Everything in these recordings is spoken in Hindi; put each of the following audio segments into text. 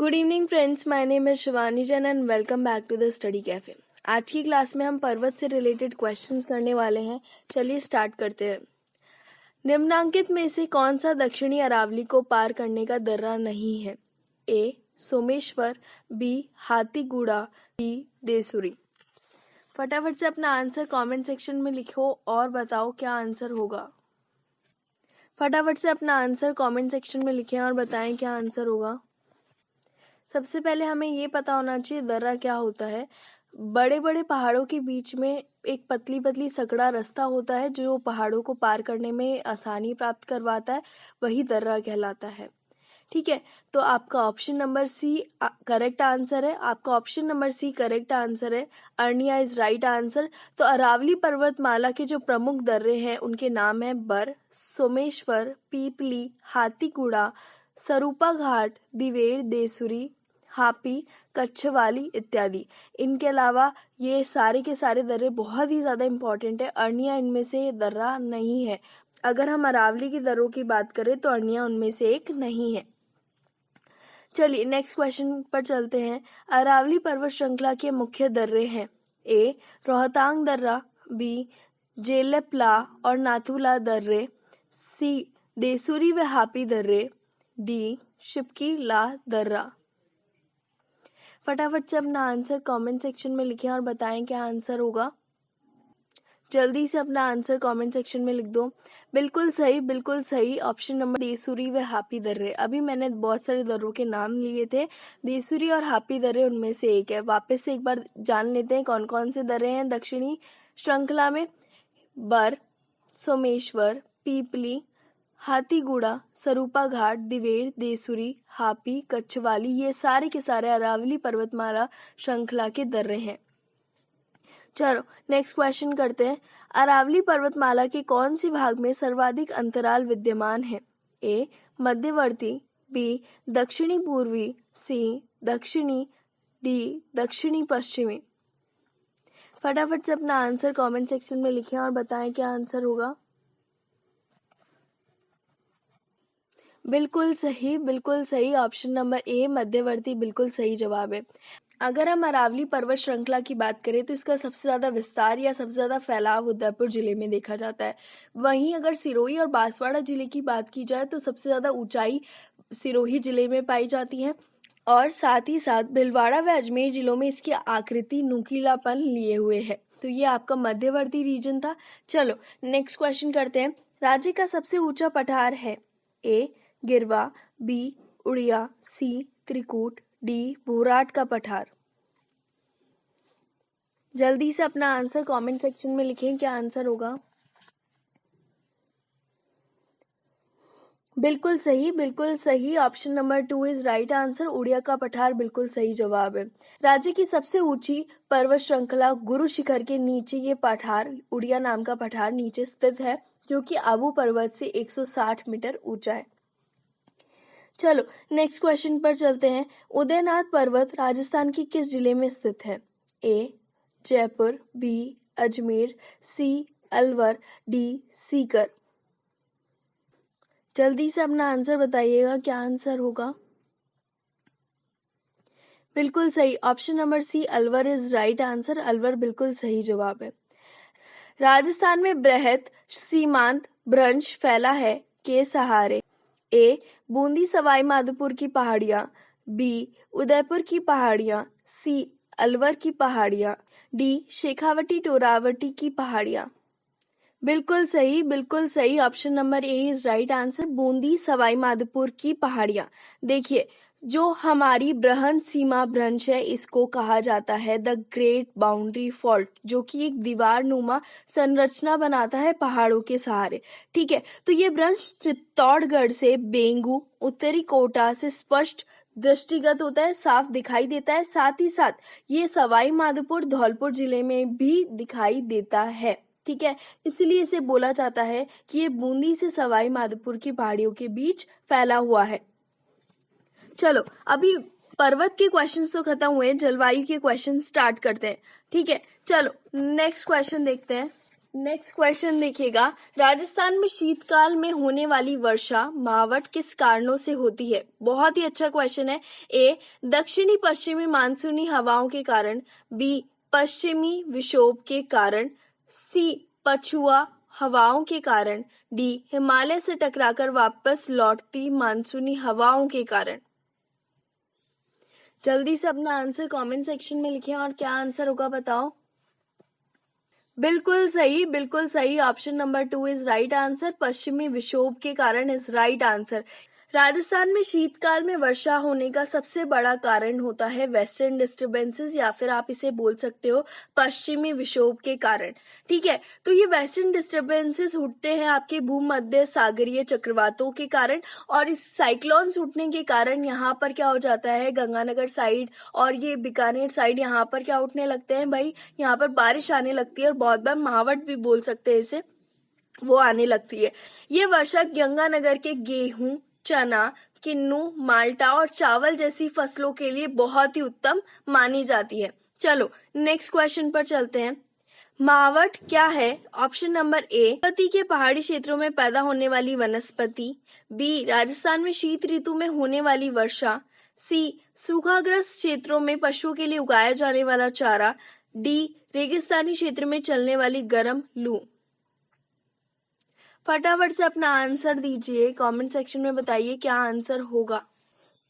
Good evening friends, my name है Shivani Jain and welcome back to the study cafe. आज की क्लास में हम पर्वत से रिलेटेड क्वेश्चंस करने वाले हैं। चलिए स्टार्ट करते हैं। निम्नांकित में से कौन सा दक्षिणी अरावली को पार करने का दर्रा नहीं है? ए सोमेश्वर, बी हाथीगुड़ा, डी देसुरी। फटाफट से अपना आंसर कमेंट सेक्शन में लिखो और बताओ क्या आंसर होगा। फटाफट से अपना आंसर कमेंट सेक्शन में लिखें और बताएं क्या आंसर होगा। सबसे पहले हमें ये पता होना चाहिए दर्रा क्या होता है। बड़े बड़े पहाड़ों के बीच में एक पतली पतली सकड़ा रास्ता होता है जो पहाड़ों को पार करने में आसानी प्राप्त करवाता है, वही दर्रा कहलाता है। ठीक है, तो आपका option number C correct answer है। आपका option number C correct answer है। अर्निया इज राइट आंसर। तो अरावली पर्वतमाला के जो प्रमुख दर्रे हैं उनके नाम है बर, सोमेश्वर, पीपली, हाथीगुड़ा, सरूपा घाट, दिवेर, देसुरी, हापी, कच्छवाली इत्यादि। इनके अलावा ये सारे के सारे दर्रे बहुत ही ज़्यादा इम्पोर्टेंट है। अर्निया इनमें से दर्रा नहीं है। अगर हम अरावली की दर्रों की बात करें तो अर्निया उनमें से एक नहीं है। चलिए नेक्स्ट क्वेश्चन पर चलते हैं। अरावली पर्वत श्रृंखला के मुख्य दर्रे हैं। ए रोहतांग दर्रा, बी जेलेपला और नाथुला दर्रे, सी देसुरी व हापी दर्रे, डी शिपकी ला दर्रा। फटाफट से अपना आंसर कमेंट सेक्शन में लिखें और बताएं क्या आंसर होगा। जल्दी से अपना आंसर कमेंट सेक्शन में लिख दो। बिल्कुल सही ऑप्शन नंबर देसुरी व हापी दर्रे। अभी मैंने बहुत सारे दर्रों के नाम लिए थे, देसुरी और हापी दर्रे उनमें से एक है। वापस से एक बार जान लेते हैं कौन कौन से दर्रे हैं दक्षिणी श्रृंखला में। बर, सोमेश्वर, पीपली, हाथीगुड़ा, सरूपा घाट, दिवेर, देसुरी, हापी, कच्छवाली, ये सारे के सारे अरावली पर्वतमाला श्रृंखला के दर्रे हैं। चलो नेक्स्ट क्वेश्चन करते हैं। अरावली पर्वतमाला के कौन सी भाग में सर्वाधिक अंतराल विद्यमान है? ए मध्यवर्ती, बी दक्षिणी पूर्वी, सी दक्षिणी, डी दक्षिणी पश्चिमी। फटाफट से अपना आंसर कमेंट सेक्शन में लिखें और बताएं क्या आंसर होगा। बिल्कुल सही ऑप्शन नंबर ए मध्यवर्ती बिल्कुल सही जवाब है। अगर हम अरावली पर्वत श्रृंखला की बात करें तो इसका सबसे ज़्यादा विस्तार या सबसे ज़्यादा फैलाव उदयपुर जिले में देखा जाता है। वहीं अगर सिरोही और बांसवाड़ा जिले की बात की जाए तो सबसे ज़्यादा ऊंचाई सिरोही जिले में पाई जाती है और साथ ही साथ भीलवाड़ा व अजमेर जिलों में इसकी आकृति नुकीलापन लिए हुए है। तो ये आपका मध्यवर्ती रीजन था। चलो नेक्स्ट क्वेश्चन करते हैं। राज्य का सबसे ऊंचा पठार है? ए गिरवा, बी उड़िया, सी त्रिकूट, डी भोराट का पठार। जल्दी से अपना आंसर कमेंट सेक्शन में लिखें क्या आंसर होगा। बिल्कुल सही option number 2 is right answer. Odia का पठार बिल्कुल सही जवाब है। राज्य की सबसे ऊंची पर्वत श्रृंखला गुरु शिखर के नीचे ये पठार, उड़िया नाम का पठार नीचे स्थित है जो कि आबू पर्वत से 160 मीटर ऊंचा है। चलो नेक्स्ट क्वेश्चन पर चलते हैं। उदयनाथ पर्वत राजस्थान के किस जिले में स्थित है? ए जयपुर, बी अजमेर, सी अलवर, डी सीकर। जल्दी से अपना आंसर बताइएगा क्या आंसर होगा। बिल्कुल सही option number C Alwar is right answer. Alwar बिल्कुल सही जवाब है। राजस्थान में बृहत सीमांत भ्रंश फैला है के सहारे? ए बूंदी सवाई माधोपुर की पहाड़ियां, बी उदयपुर की पहाड़ियां, सी अलवर की पहाड़ियां, डी शेखावटी टोरावटी की पहाड़ियां। बिल्कुल सही option number A is right answer. Bundi Sawai Madhopur की पहाड़ियां। देखिए जो हमारी बृहन सीमा भ्रंश है इसको कहा जाता है द ग्रेट बाउंड्री फॉल्ट, जो कि एक दीवार नुमा संरचना बनाता है पहाड़ों के सहारे। ठीक है, तो ये भ्रंश चित्तौड़गढ़ से बेंगू, उत्तरी कोटा से स्पष्ट दृष्टिगत होता है, साफ दिखाई देता है। साथ ही साथ ये सवाई माधोपुर धौलपुर जिले में भी दिखाई देता है। ठीक है, इसलिए इसे बोला जाता है कि ये बूंदी से सवाई माधोपुर की पहाड़ियों के बीच फैला हुआ है। चलो अभी पर्वत के क्वेश्चंस तो खत्म हुए, जलवायु के क्वेश्चन स्टार्ट करते हैं। ठीक है, चलो नेक्स्ट क्वेश्चन देखते हैं। नेक्स्ट क्वेश्चन देखिएगा, राजस्थान में शीतकाल में होने वाली वर्षा मावट किस कारणों से होती है? बहुत ही अच्छा क्वेश्चन है। ए, दक्षिणी पश्चिमी मानसूनी हवाओं के कारण, बी, पश्चिमी विक्षोभ के कारण, सी, पछुआ हवाओं के कारण, डी, हिमालय से टकराकर वापस लौटती मानसूनी हवाओं के कारण। जल्दी से अपना आंसर कमेंट सेक्शन में लिखें और क्या आंसर होगा बताओ। बिल्कुल सही। Option number 2 is right answer. पश्चिमी विक्षोभ के कारण इज राइट आंसर। राजस्थान में शीतकाल में वर्षा होने का सबसे बड़ा कारण होता है वेस्टर्न डिस्टर्बेंसेस, या फिर आप इसे बोल सकते हो पश्चिमी विक्षोभ के कारण। ठीक है, तो ये वेस्टर्न डिस्टर्बेंसेस उठते हैं आपके भूमध्य सागरीय चक्रवातों के कारण, और इस साइक्लोन्स उठने के कारण यहाँ पर क्या हो जाता है, गंगानगर साइड और ये बीकानेर साइड यहाँ पर क्या उठने लगते हैं भाई, यहाँ पर बारिश आने लगती है और बहुत बार महावट भी बोल सकते हैं इसे, वो आने लगती है। ये वर्षा गंगानगर के गेहूं, चना, किन्नू, माल्टा और चावल जैसी फसलों के लिए बहुत ही उत्तम मानी जाती है। चलो नेक्स्ट क्वेश्चन पर चलते हैं। मावट क्या है? ऑप्शन नंबर ए, पति के पहाड़ी क्षेत्रों में पैदा होने वाली वनस्पति, बी, राजस्थान में शीत ऋतु में होने वाली वर्षा, सी, सूखाग्रस्त क्षेत्रों में पशुओं के लिए उगाया जाने वाला चारा, डी, रेगिस्तानी क्षेत्र में चलने वाली गर्म लू। फटाफट से अपना आंसर दीजिए, कमेंट सेक्शन में बताइए क्या आंसर होगा।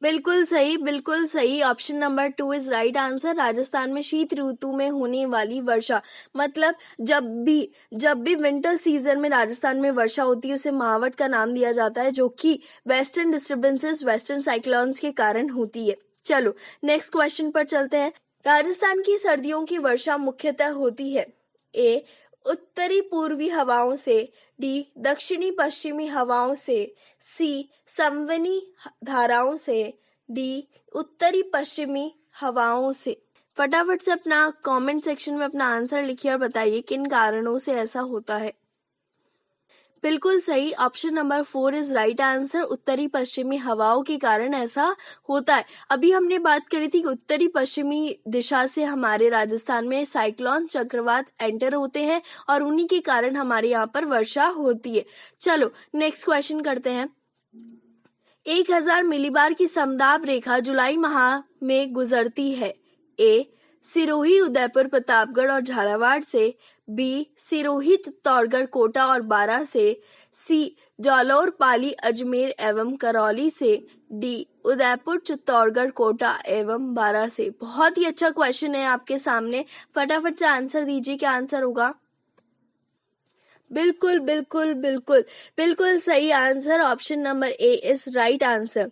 बिल्कुल सही। Option number 2 is right answer. Rajasthan में शीत ऋतु में होने वाली वर्षा, मतलब जब भी विंटर सीजन में राजस्थान में वर्षा होती है उसे महावट का नाम दिया जाता है, जो कि वेस्टर्न डिस्टर्बेंसेस, वेस्टर्न साइक्लोन्स के कारण होती है। चलो नेक्स्ट क्वेश्चन पर चलते हैं। राजस्थान की सर्दियों की वर्षा मुख्यतः होती है, ए, उत्तरी पूर्वी हवाओं से, डी, दक्षिणी पश्चिमी हवाओं से, सी, संवहनी धाराओं से, डी, उत्तरी पश्चिमी हवाओं से। फटाफट से अपना कमेंट सेक्शन में अपना आंसर लिखिए और बताइए किन कारणों से ऐसा होता है। बिल्कुल सही, option number 4 is right answer. उत्तरी पश्चिमी हवाओं के कारण ऐसा होता है। अभी हमने बात करी थी कि उत्तरी पश्चिमी दिशा से हमारे राजस्थान में साइक्लोन चक्रवात एंटर होते हैं और उन्हीं के कारण हमारे यहाँ पर वर्षा होती है। चलो नेक्स्ट क्वेश्चन करते हैं। 1000 मिलीबार की समदाब रेखा जुलाई माह में गुजरती है, ए, सिरोही, उदयपुर, प्रतापगढ़ और झालावाड़ से, बी, सिरोही, चित्तौड़गढ़, कोटा और बारां से, सी, जालौर, पाली, अजमेर एवं करौली से, डी, उदयपुर, चित्तौड़गढ़, कोटा एवं बारां से। बहुत ही अच्छा क्वेश्चन है आपके सामने, फटाफट से आंसर दीजिए, क्या आंसर होगा। बिल्कुल सही answer. Option number A is right answer.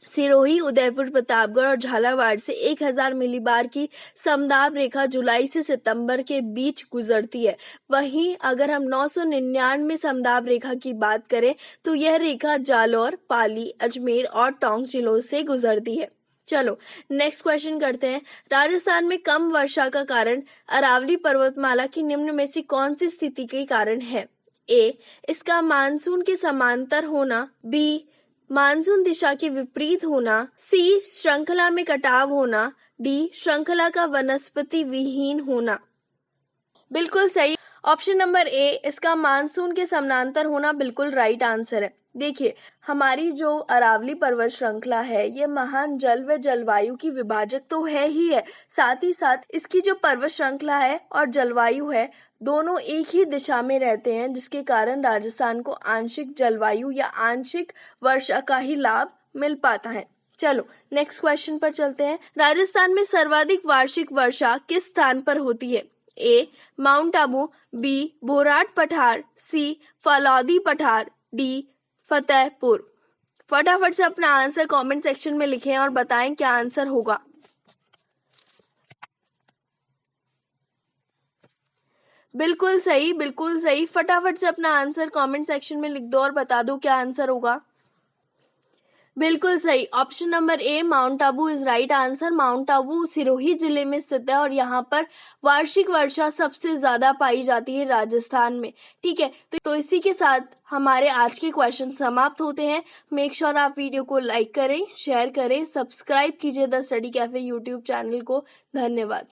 Sirohi, Udaipur, Pratapgarh और झालावाड़ से 1000 मिलीबार की समदाब रेखा जुलाई से सितंबर के बीच गुजरती है। वहीं अगर हम 999 समदाब रेखा की बात करें तो यह रेखा जालौर, पाली, अजमेर और टोंक जिलों से गुजरती है। चलो नेक्स्ट क्वेश्चन करते हैं। राजस्थान में कम वर्षा का कारण अरावली पर्वतमाला की निम्न में से कौन सी स्थिति के कारण है? ए, इसका मानसून के समांतर होना, बी, मानसून दिशा के विपरीत होना, सी, श्रृंखला में कटाव होना, डी, श्रृंखला का वनस्पति विहीन होना। बिल्कुल सही, ऑप्शन नंबर ए, इसका मानसून के समांतर होना बिल्कुल राइट आंसर है। देखिए हमारी जो अरावली पर्वत श्रृंखला है ये महान जल व जलवायु की विभाजक तो है ही है, साथ ही साथ इसकी जो पर्वत श्रृंखला है और जलवायु है दोनों एक ही दिशा में रहते हैं, जिसके कारण राजस्थान को आंशिक जलवायु या आंशिक वर्षा का ही लाभ मिल पाता है। चलो नेक्स्ट क्वेश्चन पर चलते हैं। राजस्थान में सर्वाधिक वार्षिक वर्षा किस स्थान पर होती है? ए, माउंट आबू, बी, बोराट पठार, सी, फलौदी पठार, डी, फतेहपुर। फटाफट से अपना आंसर कमेंट सेक्शन में लिखें और बताएं क्या आंसर होगा। बिल्कुल सही, फटाफट से अपना आंसर कमेंट सेक्शन में लिख दो और बता दो क्या आंसर होगा। बिल्कुल सही, option number A, mount Abu is right answer. Mount Abu Sirohi जिले में स्थित है और यहाँ पर वार्षिक वर्षा सबसे ज्यादा पाई जाती है राजस्थान में। ठीक है, तो इसी के साथ हमारे आज के क्वेश्चन समाप्त होते हैं। मेक श्योर आप वीडियो को लाइक करें, शेयर करें, सब्सक्राइब कीजिए the study cafe YouTube channel को। धन्यवाद।